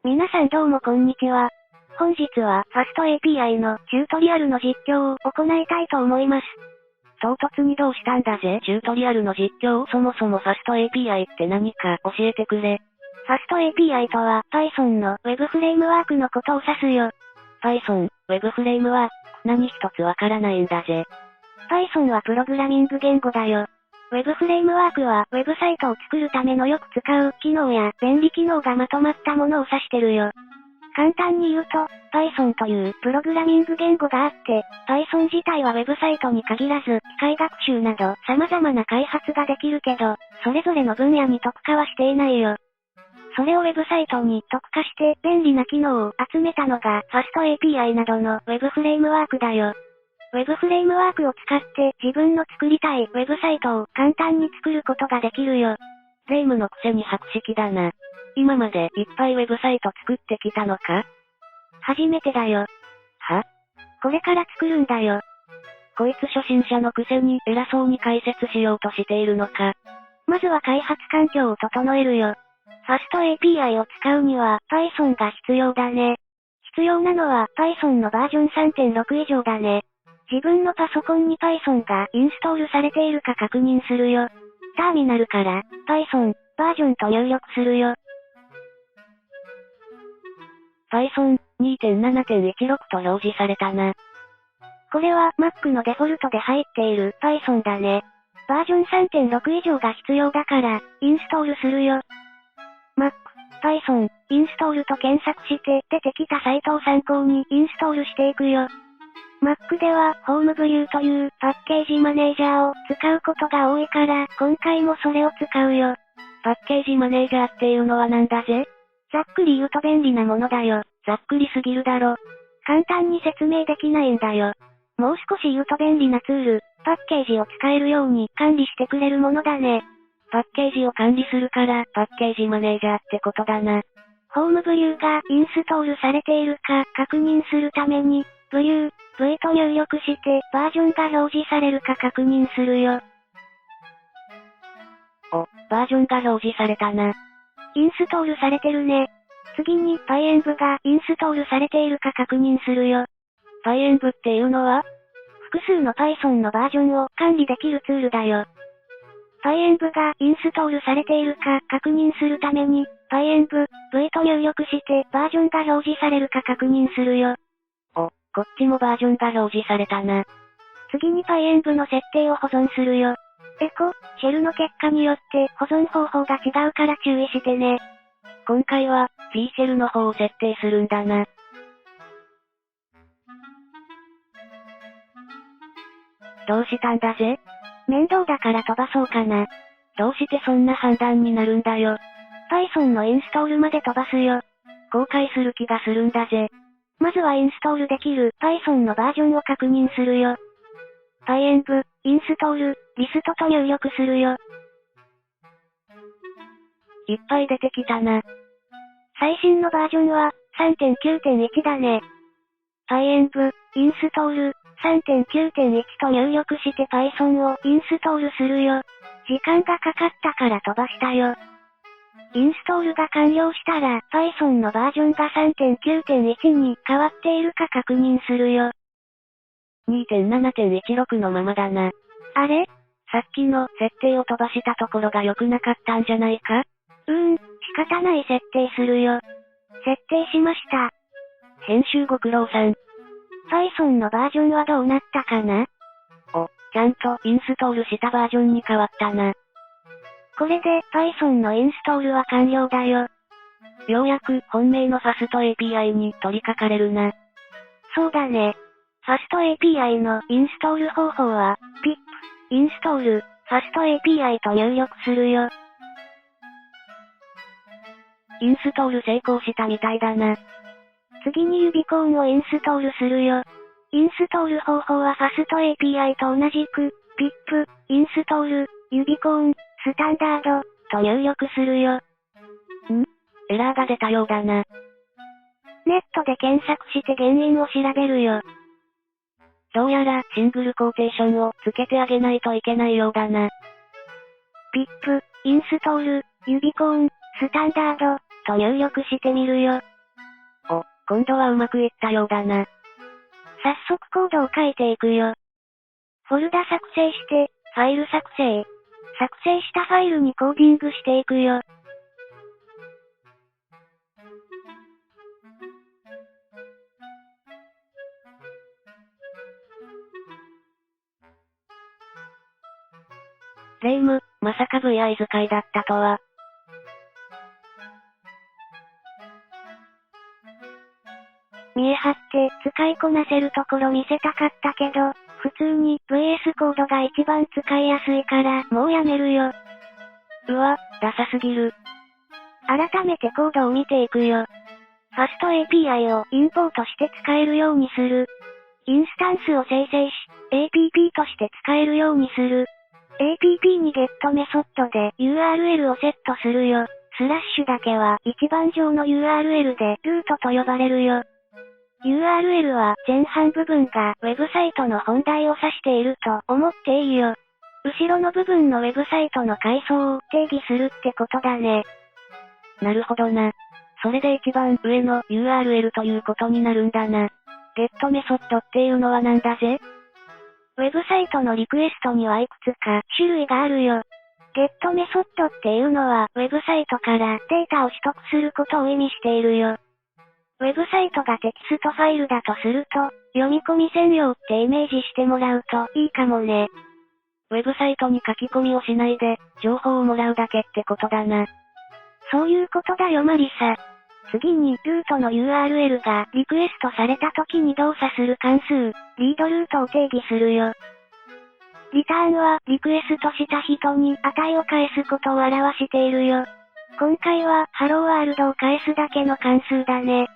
皆さんどうもこんにちは。本日は FastAPI のチュートリアルの実況を行いたいと思います。唐突にどうしたんだぜ。チュートリアルの実況。そもそも FastAPI って何か教えてくれ。FastAPI とは Python の Web フレームワークのことを指すよ。Python、Web フレームワーク。何一つわからないんだぜ。Python はプログラミング言語だよ。Web フレームワークは Web サイトを作るためのよく使う機能や便利機能がまとまったものを指してるよ。簡単に言うと、Python というプログラミング言語があって、Python 自体は Web サイトに限らず、機械学習など様々な開発ができるけど、それぞれの分野に特化はしていないよ。それを Web サイトに特化して便利な機能を集めたのが FastAPI などの Web フレームワークだよ。Web フレームワークを使って自分の作りたい Web サイトを簡単に作ることができるよ。霊夢のくせに博識だな。今までいっぱい Web サイト作ってきたのか？初めてだよ。は？これから作るんだよ。こいつ初心者のくせに偉そうに解説しようとしているのか。まずは開発環境を整えるよ。FastAPI を使うには Python が必要だね。必要なのは Python のバージョン 3.6 以上だね。自分のパソコンに Python がインストールされているか確認するよ。ターミナルから Python バージョンと入力するよ。Python 2.7.16 と表示されたな。これは Mac のデフォルトで入っている Python だね。バージョン 3.6 以上が必要だから、インストールするよ。Mac、Python、インストールと検索して出てきたサイトを参考にインストールしていくよ。Mac では HomeView というパッケージマネージャーを使うことが多いから、今回もそれを使うよ。パッケージマネージャーっていうのはなんだぜ？ざっくり言うと便利なものだよ。ざっくりすぎるだろ。簡単に説明できないんだよ。もう少し言うと便利なツール、パッケージを使えるように管理してくれるものだね。パッケージを管理するから、パッケージマネージャーってことだな。HomeView がインストールされているか確認するために、View、V と入力してバージョンが表示されるか確認するよ。お、バージョンが表示されたな。インストールされてるね。次に PyEnv がインストールされているか確認するよ。PyEnv っていうのは？複数の Python のバージョンを管理できるツールだよ。PyEnv がインストールされているか確認するために、PyEnv、V と入力してバージョンが表示されるか確認するよ。お、こっちもバージョンが表示されたな。次に PyEnv の設定を保存するよ。エコ、シェルの結果によって保存方法が違うから注意してね。今回は、P シェルの方を設定するんだな。どうしたんだぜ？面倒だから飛ばそうかな。どうしてそんな判断になるんだよ。Python のインストールまで飛ばすよ。後悔する気がするんだぜ。まずはインストールできる Python のバージョンを確認するよ。PyEnv、インストール、リストと入力するよ。いっぱい出てきたな。最新のバージョンは 3.9.1 だね。PyEnv、インストール、3.9.1 と入力して Python をインストールするよ。時間がかかったから飛ばしたよ。インストールが完了したら Python のバージョンが 3.9.1 に変わっているか確認するよ。2.7.16 のままだな。あれ？さっきの設定を飛ばしたところが良くなかったんじゃないか？仕方ない設定するよ。設定しました。編集ご苦労さん。Python のバージョンはどうなったかな？お、ちゃんとインストールしたバージョンに変わったな。これで Python のインストールは完了だよ。ようやく本命の FastAPI に取り掛かれるな。そうだね。FastAPI のインストール方法は、pip、インストール、FastAPI と入力するよ。インストール成功したみたいだな。次にユビコーンをインストールするよ。インストール方法は FastAPI と同じく、pip、インストール、ユビコーン、スタンダード、と入力するよ。エラーが出たようだな。ネットで検索して原因を調べるよ。どうやらシングルコーテーションをつけてあげないといけないようだな。pip、インストール、ユビコーン、スタンダード、と入力してみるよ。お、今度はうまくいったようだな。早速コードを書いていくよ。フォルダ作成して、ファイル作成。作成したファイルにコーディングしていくよ。霊夢、まさか VI 使いだったとは。見え張って使いこなせるところ見せたかったけど、普通に VS コードが一番使いやすいからもうやめるよ。うわ、ダサすぎる。改めてコードを見ていくよ。ファスト API をインポートして使えるようにする。インスタンスを生成し、APP として使えるようにする。APP に GET メソッドで URL をセットするよ。スラッシュだけは一番上の URL でルートと呼ばれるよ。URL は前半部分がウェブサイトの本題を指していると思っていいよ。後ろの部分のウェブサイトの階層を定義するってことだね。なるほどな。それで一番上の URL ということになるんだな。GET メソッドっていうのはなんだぜ？ウェブサイトのリクエストにはいくつか種類があるよ。GET メソッドっていうのはウェブサイトからデータを取得することを意味しているよ。ウェブサイトがテキストファイルだとすると、読み込み専用ってイメージしてもらうといいかもね。ウェブサイトに書き込みをしないで、情報をもらうだけってことだな。そういうことだよマリサ。次に、ルートの URL がリクエストされた時に動作する関数、リードルートを定義するよ。リターンは、リクエストした人に値を返すことを表しているよ。今回は、ハローワールドを返すだけの関数だね。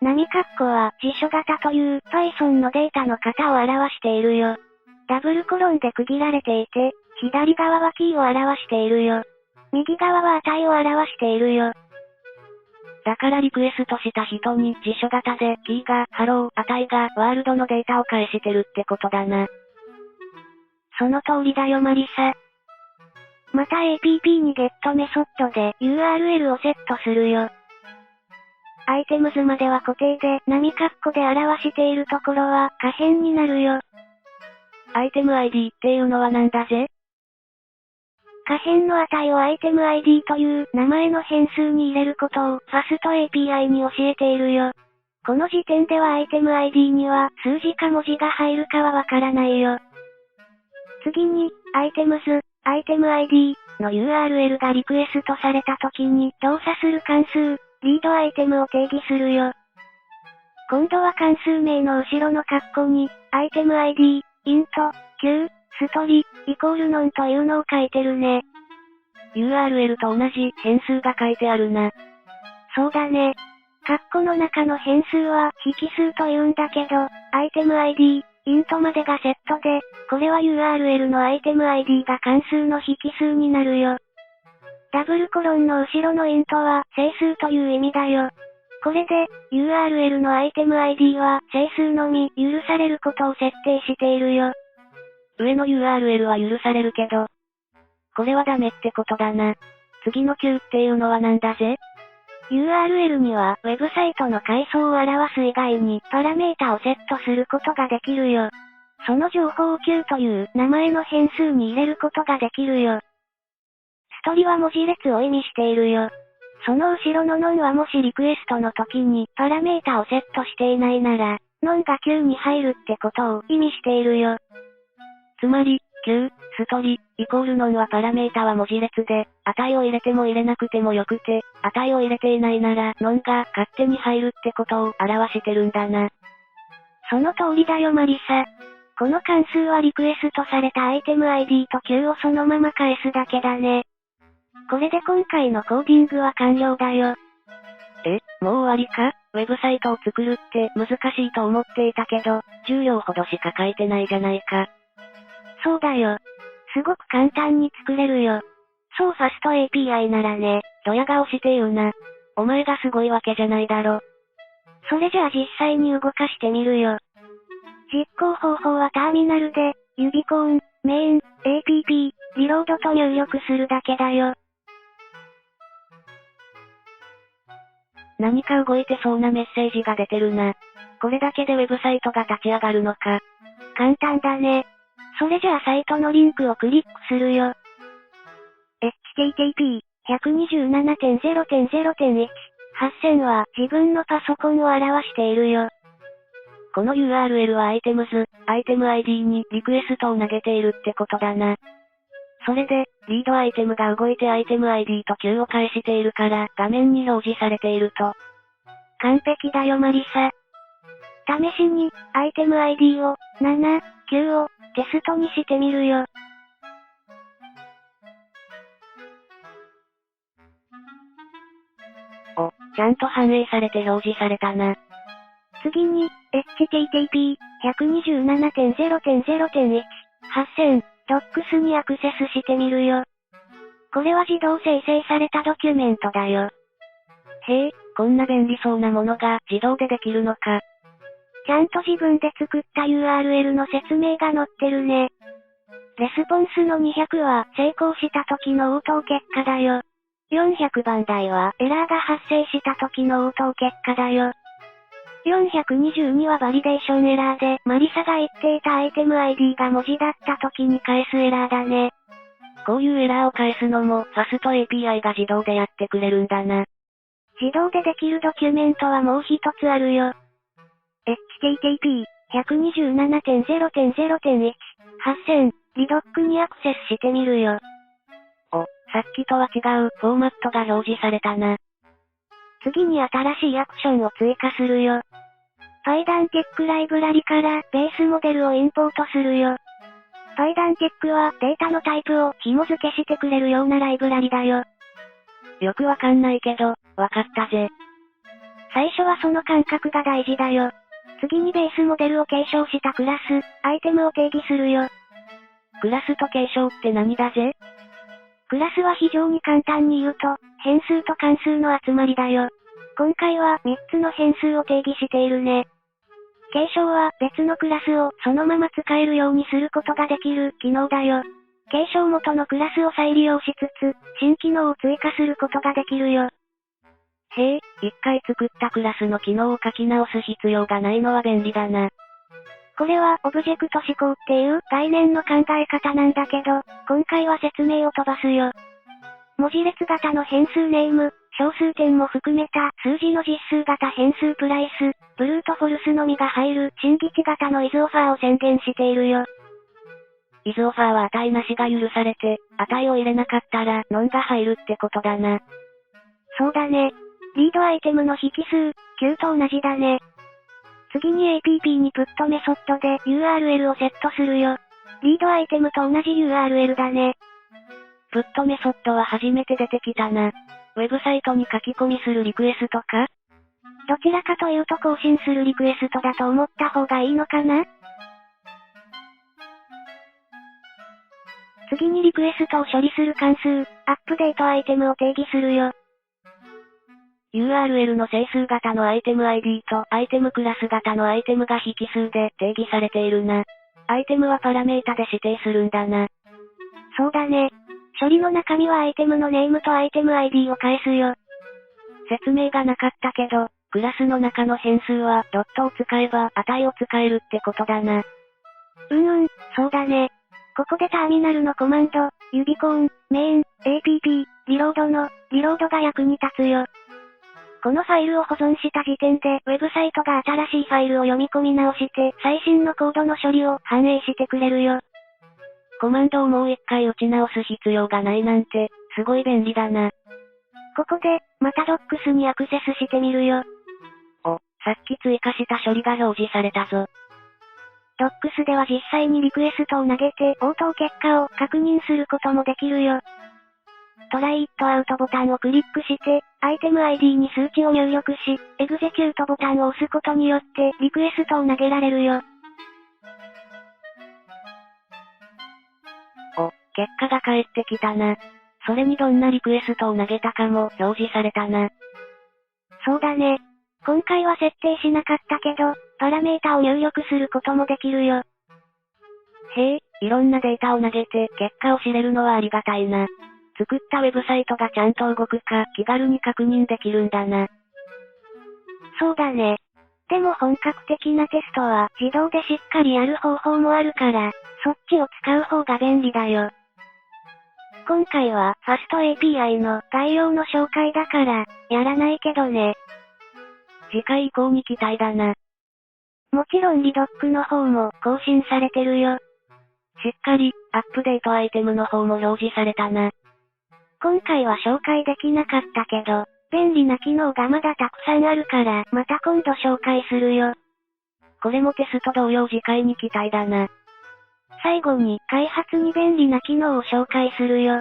波括弧は辞書型という Python のデータの型を表しているよ。ダブルコロンで区切られていて、左側はキーを表しているよ。右側は値を表しているよ。だからリクエストした人に辞書型でキーがハロー、値がワールドのデータを返してるってことだな。その通りだよマリサ。また APP に GET メソッドで URL をセットするよ。アイテムズまでは固定で波括弧で表しているところは可変になるよ。アイテム ID っていうのはなんだぜ？可変の値をアイテム ID という名前の変数に入れることをファスト API に教えているよ。この時点ではアイテム ID には数字か文字が入るかはわからないよ。次に、アイテムズ、アイテム ID の URL がリクエストされた時に動作する関数、リードアイテムを定義するよ。今度は関数名の後ろの括弧に、アイテム ID、イント、Q、ストリ、イコールノンというのを書いてるね。URL と同じ変数が書いてあるな。そうだね。括弧の中の変数は引数と言うんだけど、アイテム ID、イントまでがセットで、これは URL のアイテム ID が関数の引数になるよ。ダブルコロンの後ろのイントは整数という意味だよ。これで、URL のアイテム ID は整数のみ許されることを設定しているよ。上の URL は許されるけど、これはダメってことだな。次の Q っていうのはなんだぜ？ URL には、ウェブサイトの階層を表す以外に、パラメータをセットすることができるよ。その情報を Q という名前の変数に入れることができるよ。ストリは文字列を意味しているよ。その後ろのノンはもしリクエストの時にパラメータをセットしていないなら、ノンが Q に入るってことを意味しているよ。つまり、Q、ストリ、イコールノンはパラメータは文字列で、値を入れても入れなくてもよくて、値を入れていないなら、ノンが勝手に入るってことを表してるんだな。その通りだよマリサ。この関数はリクエストされたアイテム ID と Q をそのまま返すだけだね。これで今回のコーディングは完了だよ。もう終わりか？ウェブサイトを作るって難しいと思っていたけど、10行ほどしか書いてないじゃないか。そうだよ。すごく簡単に作れるよ。そうファスト API ならね。ドヤ顔して言うな。お前がすごいわけじゃないだろ。それじゃあ実際に動かしてみるよ。実行方法はターミナルで、指コーン、メイン、APP、リロードと入力するだけだよ。何か動いてそうなメッセージが出てるな。これだけでウェブサイトが立ち上がるのか。簡単だね。それじゃあサイトのリンクをクリックするよ。http:127.0.0.1 8000は自分のパソコンを表しているよ。この URL はアイテムID にリクエストを投げているってことだな。それで、リードアイテムが動いてアイテム ID と Q を返しているから、画面に表示されていると。完璧だよマリサ。試しに、アイテム ID を、7、9を、テストにしてみるよ。お、ちゃんと反映されて表示されたな。次に、http:127.0.0.1 8000 docs にアクセスしてみるよ。これは自動生成されたドキュメントだよ。へえ、こんな便利そうなものが自動でできるのか。ちゃんと自分で作った URL の説明が載ってるね。レスポンスの200は成功した時の応答結果だよ。400番台はエラーが発生した時の応答結果だよ。422はバリデーションエラーでマリサが言っていたアイテム ID が文字だった時に返すエラーだね。こういうエラーを返すのもファスト API が自動でやってくれるんだな。自動でできるドキュメントはもう一つあるよ。http:127.0.0.1 8000リドックにアクセスしてみるよ。お、さっきとは違うフォーマットが表示されたな。次に新しいアクションを追加するよ。PyDanTech ライブラリからベースモデルをインポートするよ。PyDanTech はデータのタイプを紐付けしてくれるようなライブラリだよ。よくわかんないけど、わかったぜ。最初はその感覚が大事だよ。次にベースモデルを継承したクラス、アイテムを定義するよ。クラスと継承って何だぜ？クラスは非常に簡単に言うと、変数と関数の集まりだよ。今回は3つの変数を定義しているね。継承は別のクラスをそのまま使えるようにすることができる機能だよ。継承元のクラスを再利用しつつ、新機能を追加することができるよ。へえ、一回作ったクラスの機能を書き直す必要がないのは便利だな。これはオブジェクト思考っていう概念の考え方なんだけど、今回は説明を飛ばすよ。文字列型の変数ネーム、小数点も含めた数字の実数型変数プライス、ブルーとフォルスのみが入る新基地型のイズオファーを宣言しているよ。イズオファーは値なしが許されて、値を入れなかったらノンが入るってことだな。そうだね。リードアイテムの引数、Q と同じだね。次に APP にプットメソッドで URL をセットするよ。リードアイテムと同じ URL だね。プットメソッドは初めて出てきたな。ウェブサイトに書き込みするリクエストか？どちらかというと更新するリクエストだと思った方がいいのかな？次にリクエストを処理する関数、アップデートアイテムを定義するよ。URL の整数型のアイテム ID とアイテムクラス型のアイテムが引数で定義されているな。アイテムはパラメータで指定するんだな。そうだね。処理の中身はアイテムのネームとアイテム ID を返すよ。説明がなかったけど、クラスの中の変数はドットを使えば値を使えるってことだな。そうだね。ここでターミナルのコマンド、指コーン、メイン、APP、リロードの、リロードが役に立つよ。このファイルを保存した時点で、ウェブサイトが新しいファイルを読み込み直して、最新のコードの処理を反映してくれるよ。コマンドをもう一回打ち直す必要がないなんて、すごい便利だな。ここで、また Docs にアクセスしてみるよ。お、さっき追加した処理が表示されたぞ。Docs では実際にリクエストを投げて応答結果を確認することもできるよ。トライイットアウトボタンをクリックして、アイテム ID に数値を入力し、エグゼキュートボタンを押すことによって、リクエストを投げられるよ。お、結果が返ってきたな。それにどんなリクエストを投げたかも表示されたな。そうだね。今回は設定しなかったけど、パラメータを入力することもできるよ。へえ、いろんなデータを投げて結果を知れるのはありがたいな。作ったウェブサイトがちゃんと動くか気軽に確認できるんだな。そうだね。でも本格的なテストは自動でしっかりやる方法もあるから、そっちを使う方が便利だよ。今回は FastAPI の概要の紹介だから、やらないけどね。次回以降に期待だな。もちろんリドックの方も更新されてるよ。しっかり、アップデートアイテムの方も表示されたな。今回は紹介できなかったけど、便利な機能がまだたくさんあるから、また今度紹介するよ。これもテスト同様次回に期待だな。最後に、開発に便利な機能を紹介するよ。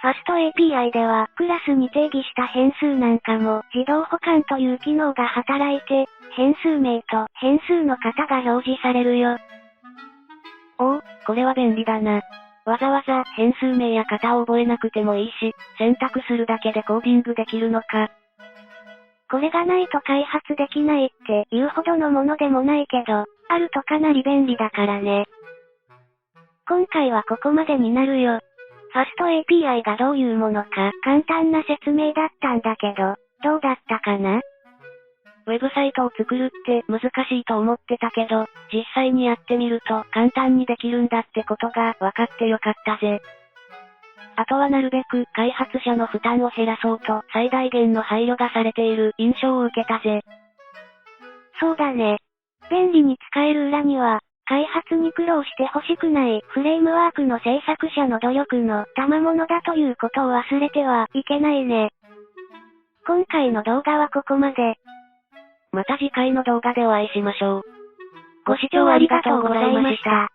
FastAPI では、クラスに定義した変数なんかも、自動保管という機能が働いて、変数名と変数の型が表示されるよ。おお、これは便利だな。わざわざ変数名や型を覚えなくてもいいし、選択するだけでコーディングできるのか。これがないと開発できないっていうほどのものでもないけど、あるとかなり便利だからね。今回はここまでになるよ。FastAPI がどういうものか簡単な説明だったんだけど、どうだったかな？ウェブサイトを作るって難しいと思ってたけど、実際にやってみると簡単にできるんだってことが分かってよかったぜ。あとはなるべく開発者の負担を減らそうと最大限の配慮がされている印象を受けたぜ。そうだね。便利に使える裏には、開発に苦労してほしくないフレームワークの制作者の努力の賜物だということを忘れてはいけないね。今回の動画はここまで。また次回の動画でお会いしましょう。ご視聴ありがとうございました。